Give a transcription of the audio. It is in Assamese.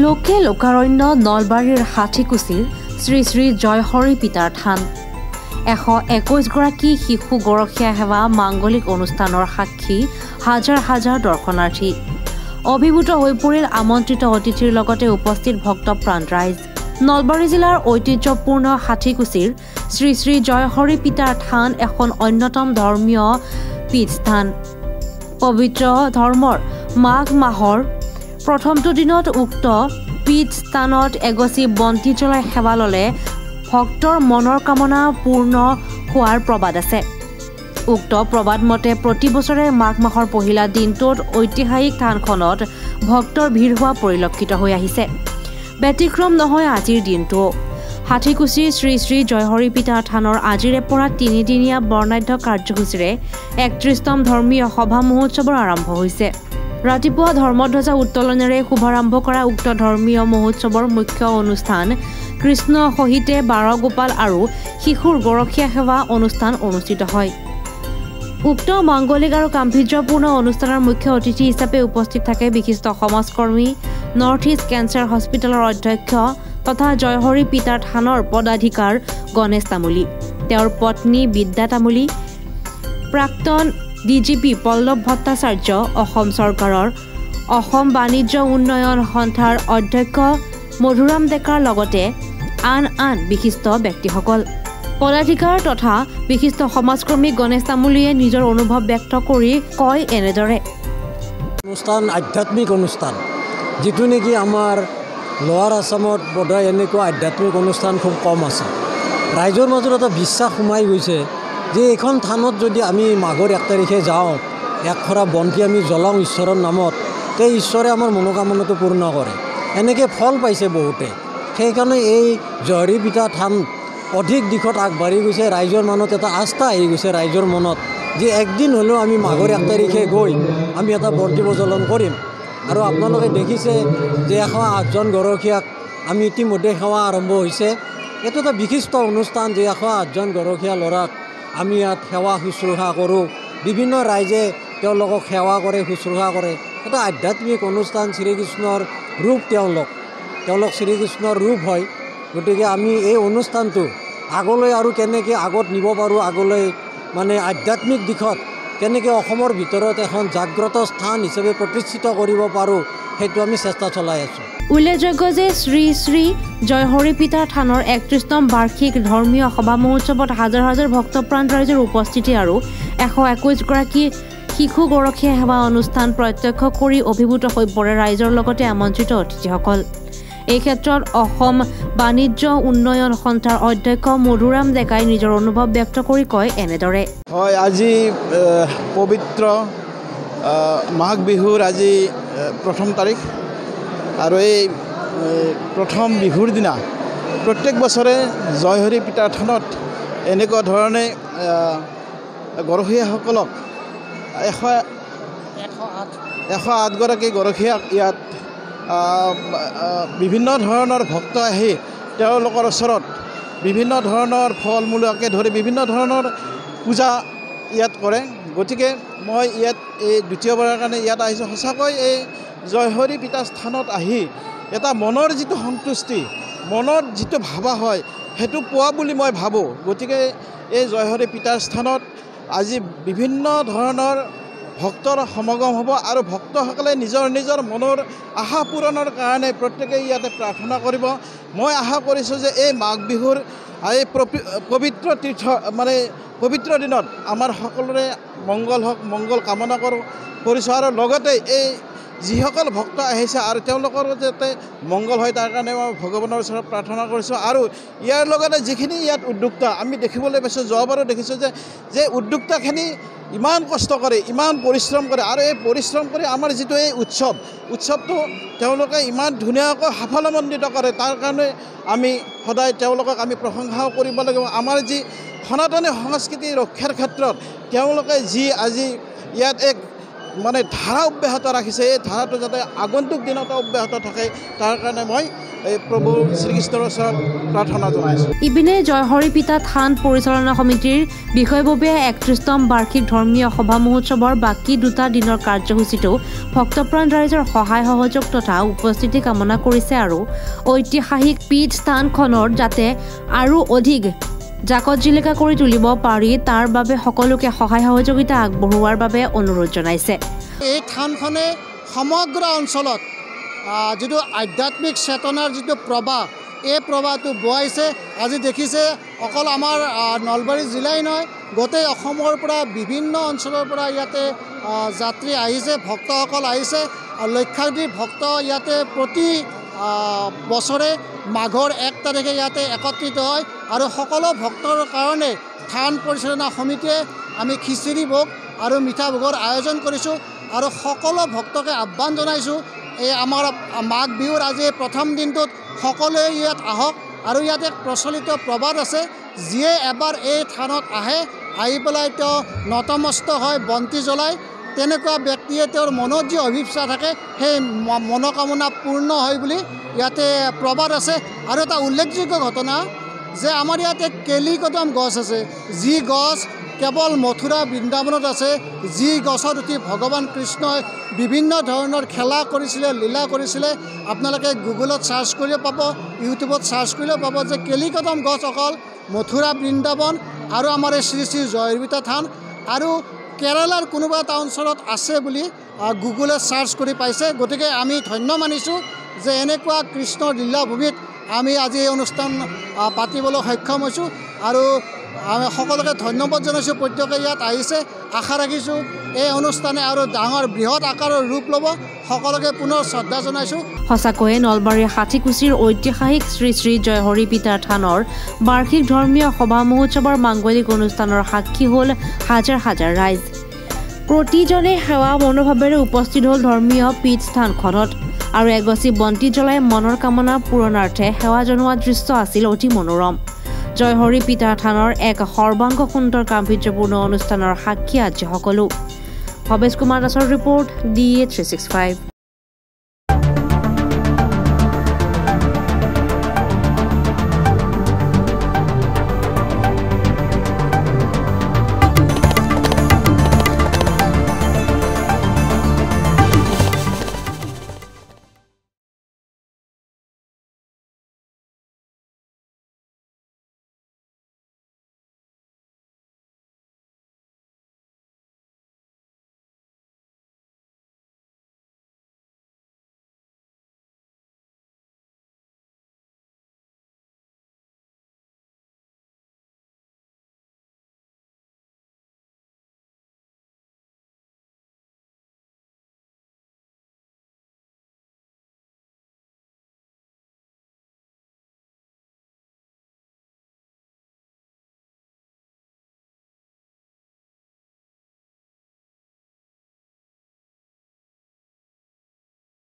লোকে লোকাৰণ্য নলবাৰীৰ হাতীকুছিৰ শ্ৰী শ্ৰী জয়হৰি পিতাৰ থান 121গৰাকী শিশু গৰখীয়া সেৱা মাংগলিক অনুষ্ঠানৰ সাক্ষী হাজাৰ হাজাৰ দৰ্শনাৰ্থী অভিভূত হৈ পৰিল আমন্ত্ৰিত অতিথিৰ লগতে উপস্থিত ভক্তপ্ৰাণ ৰাইজ নলবাৰী জিলাৰ ঐতিহ্যপূৰ্ণ হাতীকুছিৰ শ্ৰী শ্ৰী জয়হৰি পিতাৰ থান এখন অন্যতম ধৰ্মীয় পীঠস্থান পবিত্ৰ ধৰ্মৰ মাঘ মাহৰ প্ৰথমটো দিনত উক্ত পীঠস্থানত এগছি বন্তি জ্বলাই সেৱা ললে ভক্তৰ মনৰ কামনা পূৰ্ণ হোৱাৰ প্ৰবাদ আছে উক্ত প্ৰবাদ মতে প্ৰতি বছৰে মাঘ মাহৰ পহিলা দিনটোত ঐতিহাসিক থানখনত ভক্তৰ ভিৰ হোৱা পৰিলক্ষিত হৈ আহিছে ব্যতিক্ৰম নহয় আজিৰ দিনটো হাতীকুছিৰ শ্ৰী শ্ৰী জয়হৰি পিতা থানৰ আজিৰে পৰা 3দিনীয়া বৰ্ণাঢ্য কাৰ্যসূচীৰে 31তম ধৰ্মীয় সভা মহোৎসৱৰ আৰম্ভ হৈছে ৰাতিপুৱা ধৰ্মধ্বজা উত্তোলনেৰে শুভাৰম্ভ কৰা উক্ত ধৰ্মীয় মহোৎসৱৰ মুখ্য অনুষ্ঠান কৃষ্ণ সহিতে বাৰগোপাল আৰু শিশুৰ গৰখীয়া সেৱা অনুষ্ঠান অনুষ্ঠিত হয় উক্ত মাংগলিক আৰু গাম্ভীৰ্যপূৰ্ণ অনুষ্ঠানৰ মুখ্য অতিথি হিচাপে উপস্থিত থাকে বিশিষ্ট সমাজকৰ্মী নৰ্থ ইষ্ট কেঞ্চাৰ হস্পিটেলৰ অধ্যক্ষ তথা জয়হৰি পিতাৰ থানৰ পদাধিকাৰ গণেশ তামুলী তেওঁৰ পত্নী বিদ্যা তামুলী প্ৰাক্তন ডিজিপি পল্লৱ ভট্টাচাৰ্য অসম চৰকাৰৰ অসম বাণিজ্য উন্নয়ন সন্থাৰ অধ্যক্ষ মধুৰাম ডেকাৰ লগতে আন বিশিষ্ট ব্যক্তিসকল পদাধিকাৰ তথা বিশিষ্ট সমাজকৰ্মী গণেশ তামুলীয়ে নিজৰ অনুভৱ ব্যক্ত কৰি কয় এনেদৰে অনুষ্ঠান আধ্যাত্মিক অনুষ্ঠান যেটো নেকি আমাৰ লোৱাৰ আসামত বোধহয় এনেকুৱা আধ্যাত্মিক অনুষ্ঠান খুব কম আছে ৰাইজৰ মাজত এটা বিশ্বাস সোমাই গৈছে যে এখন থানত যদি আমি মাঘৰ 1 তাৰিখে যাওঁ একখৰা বন্তি আমি জ্বলাওঁ ঈশ্বৰৰ নামত তে ঈশ্বৰে আমাৰ মনোকামনাটো পূৰ্ণ কৰে এনেকৈ ফল পাইছে বহুতে সেইকাৰণে এই জয়হৰি পিতা থান অধিক দিশত আগবাঢ়ি গৈছে ৰাইজৰ মনত এটা আস্থা আহি গৈছে ৰাইজৰ মনত যে একদিন হ'লেও আমি মাঘৰ 1 তাৰিখে গৈ আমি এটা বন্তি প্ৰজ্বলন কৰিম আৰু আপোনালোকে দেখিছে যে 108জন গৰখীয়াক আমি ইতিমধ্যে সেৱা আৰম্ভ হৈছে এইটো এটা বিশিষ্ট অনুষ্ঠান যে 108জন গৰখীয়া ল'ৰাক আমি ইয়াত সেৱা শুশ্ৰূষা কৰোঁ বিভিন্ন ৰাইজে তেওঁলোকক সেৱা কৰে শুশ্ৰূষা কৰে এটা আধ্যাত্মিক অনুষ্ঠান শ্ৰীকৃষ্ণৰ ৰূপ তেওঁলোক শ্ৰীকৃষ্ণৰ ৰূপ হয় গতিকে আমি এই অনুষ্ঠানটো আগলৈ আৰু কেনেকৈ আগত নিব পাৰোঁ আগলৈ মানে আধ্যাত্মিক দিশত কেনেকৈ অসমৰ ভিতৰত এখন জাগ্ৰত স্থান হিচাপে প্ৰতিষ্ঠিত কৰিব পাৰোঁ সেইটো আমি চেষ্টা চলাই আছোঁ উল্লেখযোগ্য যে শ্ৰী শ্ৰী জয়হৰি পিতাৰ থানৰ 31তম বাৰ্ষিক ধৰ্মীয় সভা মহোৎসৱত হাজাৰ হাজাৰ ভক্তপ্ৰাণ ৰাইজৰ উপস্থিতি আৰু 121গৰাকী শিশু গৰখীয়া সেৱা অনুষ্ঠান প্ৰত্যক্ষ কৰি অভিভূত হৈ পৰে ৰাইজৰ লগতে আমন্ত্ৰিত অতিথিসকল এই ক্ষেত্ৰত অসম বাণিজ্য উন্নয়ন সন্থাৰ অধ্যক্ষ মধুৰাম ডেকাই নিজৰ অনুভৱ ব্যক্ত কৰি কয় এনেদৰে হয় আজি পবিত্ৰ মাঘ বিহুৰ আজি প্ৰথম তাৰিখ আৰু এই প্ৰথম বিহুৰ দিনা প্ৰত্যেক বছৰে জয়হৰি পিতাৰ থানত এনেকুৱা ধৰণে গৰখীয়াসকলক 108গৰাকী গৰখীয়াক ইয়াত বিভিন্ন ধৰণৰ ভক্ত আহি তেওঁলোকৰ ওচৰত বিভিন্ন ধৰণৰ ফল মূলকে ধৰি বিভিন্ন ধৰণৰ পূজা ইয়াত কৰে গতিকে মই ইয়াত এই দ্বিতীয়বাৰৰ কাৰণে ইয়াত আহিছোঁ সঁচাকৈ এই জয়হৰি পিতা স্থানত আহি এটা মনৰ যিটো সন্তুষ্টি মনত যিটো ভাবা হয় সেইটো পোৱা বুলি মই ভাবোঁ গতিকে এই জয়হৰি পিতাৰ স্থানত আজি বিভিন্ন ধৰণৰ ভক্তৰ সমাগম হ'ব আৰু ভক্তসকলে নিজৰ মনৰ আশা পূৰণৰ কাৰণে প্ৰত্যেকে ইয়াতে প্ৰাৰ্থনা কৰিব মই আশা কৰিছোঁ যে এই মাঘ বিহুৰ এই পবিত্ৰ তীৰ্থ মানে পবিত্ৰ দিনত আমাৰ সকলোৰে মংগল হওক মংগল কামনা কৰিছোঁ আৰু লগতে এই যিসকল ভক্ত আহিছে আৰু তেওঁলোকৰ যাতে মংগল হয় তাৰ কাৰণে মই ভগৱানৰ ওচৰত প্ৰাৰ্থনা কৰিছোঁ আৰু ইয়াৰ লগতে যিখিনি ইয়াত উদ্যোক্তা আমি দেখিবলৈ পাইছোঁ যোৱাবাৰো দেখিছোঁ যে উদ্যোক্তাখিনি ইমান কষ্ট কৰে ইমান পৰিশ্ৰম কৰে আৰু এই পৰিশ্ৰম কৰি আমাৰ যিটো এই উৎসৱটো তেওঁলোকে ইমান ধুনীয়াকৈ সাফল্যমণ্ডিত কৰে তাৰ কাৰণে আমি সদায় তেওঁলোকক আমি প্ৰশংসাও কৰিব লাগিব আমাৰ যি সনাতনী সংস্কৃতি ৰক্ষাৰ ক্ষেত্ৰত তেওঁলোকে যি আজি ইয়াত এক মানে ধাৰা অব্যাহত ৰাখিছে এই ধাৰাটো যাতে আগন্তুক দিনতো অব্যাহত থাকে তাৰ কাৰণে মই এই প্ৰভু শ্ৰীকৃষ্ণৰ ওচৰত প্ৰাৰ্থনা জনাইছোঁ। ইপিনে জয়হৰি পিতা থান পৰিচালনা সমিতিৰ বিষয়ববীয়া ৩১তম বাৰ্ষিক ধৰ্মীয় সভা মহোৎসৱৰ বাকী 2টা দিনৰ কাৰ্যসূচীটো ভক্তপ্ৰাণ ৰাইজৰ সহায় সহযোগ তথা উপস্থিতি কামনা কৰিছে আৰু ঐতিহাসিক পীঠ স্থানখনৰ যাতে আৰু অধিক জাকত জিলিকা কৰি তুলিব পাৰি তাৰ বাবে সকলোকে সহায় সহযোগিতা আগবঢ়োৱাৰ বাবে অনুৰোধ জনাইছে। এই থানখনে সমগ্ৰ অঞ্চলত যিটো আধ্যাত্মিক চেতনাৰ যিটো প্ৰবাহ এই প্ৰবাহটো বোৱাইছে। আজি দেখিছে অকল আমাৰ নলবাৰী জিলাই নহয় গোটেই অসমৰ পৰা বিভিন্ন অঞ্চলৰ পৰা ইয়াতে যাত্ৰী আহিছে, ভক্তসকল আহিছে। লক্ষাধিক ভক্ত ইয়াতে প্ৰতি বছৰে মাঘৰ 1 তাৰিখে ইয়াতে একত্ৰিত হয় আৰু সকলো ভক্তৰ কাৰণে থান পৰিচালনা সমিতিয়ে আমি খিচিৰি ভোগ আৰু মিঠা ভোগৰ আয়োজন কৰিছোঁ আৰু সকলো ভক্তকে আহ্বান জনাইছোঁ এই আমাৰ মাঘ বিহুৰ আজি প্ৰথম দিনটোত সকলোৱে ইয়াত আহক আৰু ইয়াত এক প্ৰচলিত প্ৰবাদ আছে, যিয়ে এবাৰ এই থানত আহে আহি পেলাই তেওঁ নতমস্তক হয় বন্তি জ্বলায়, তেনেকুৱা ব্যক্তিয়ে তেওঁৰ মনত যি অভিপ্সা থাকে সেই মনোকামনা পূৰ্ণ হয় বুলি ইয়াতে প্ৰবাদ আছে। আৰু এটা উল্লেখযোগ্য ঘটনা যে আমাৰ ইয়াতে কেলিকদম গছ আছে, যি গছ কেৱল মথুৰা বৃন্দাবনত আছে, যি গছত উঠি ভগৱান কৃষ্ণই বিভিন্ন ধৰণৰ খেলা কৰিছিলে, লীলা কৰিছিলে। আপোনালোকে গুগলত চাৰ্চ কৰিও পাব, ইউটিউবত চাৰ্চ কৰিলেও পাব যে কেলিকদম গছ অকল মথুৰা বৃন্দাবন আৰু আমাৰ এই শ্ৰী শ্ৰী জয়হৰিপিতা থান আৰু কেৰালাৰ কোনোবা এটা অঞ্চলত আছে বুলি গুগলে চাৰ্চ কৰি পাইছে। গতিকে আমি ধন্য মানিছোঁ যে এনেকুৱা কৃষ্ণৰ লীলাভূমিত আমি আজি এই অনুষ্ঠান পাতিবলৈ সক্ষম হৈছোঁ আৰু আমি সকলোকে ধন্যবাদ জনাইছোঁ। প্ৰত্যেকে ইয়াত আহিছে, আশা ৰাখিছোঁ এই অনুষ্ঠানে আৰু ডাঙৰ বৃহৎ আকাৰৰ ৰূপ ল'ব। সকলোকে পুনৰ শ্ৰদ্ধা জনাইছোঁ। সঁচাকৈয়ে নলবাৰীৰ ষাঠিকুছিৰ ঐতিহাসিক শ্ৰী শ্ৰী জয়হৰি পিতাৰ থানৰ বাৰ্ষিক ধৰ্মীয় সভা মহোৎসৱৰ মাংগলিক অনুষ্ঠানৰ সাক্ষী হ'ল হাজাৰ হাজাৰ ৰাইজ। প্ৰতিজনে সেৱা মনোভাৱেৰে উপস্থিত হ'ল ধৰ্মীয় পীঠ স্থানখনত আৰু এগছি বন্তি জ্বলাই মনৰ কামনা পূৰণাৰ্থে সেৱা জনোৱা দৃশ্য আছিল অতি মনোৰম। জয়হৰি পিতাৰ থানৰ এক সৰ্বাংগ সুন্দৰ গাম্ভীৰ্যপূৰ্ণ অনুষ্ঠানৰ সাক্ষী আজি সকলো। ভৱেশ কুমাৰ দাসৰ ৰিপৰ্ট DA 365।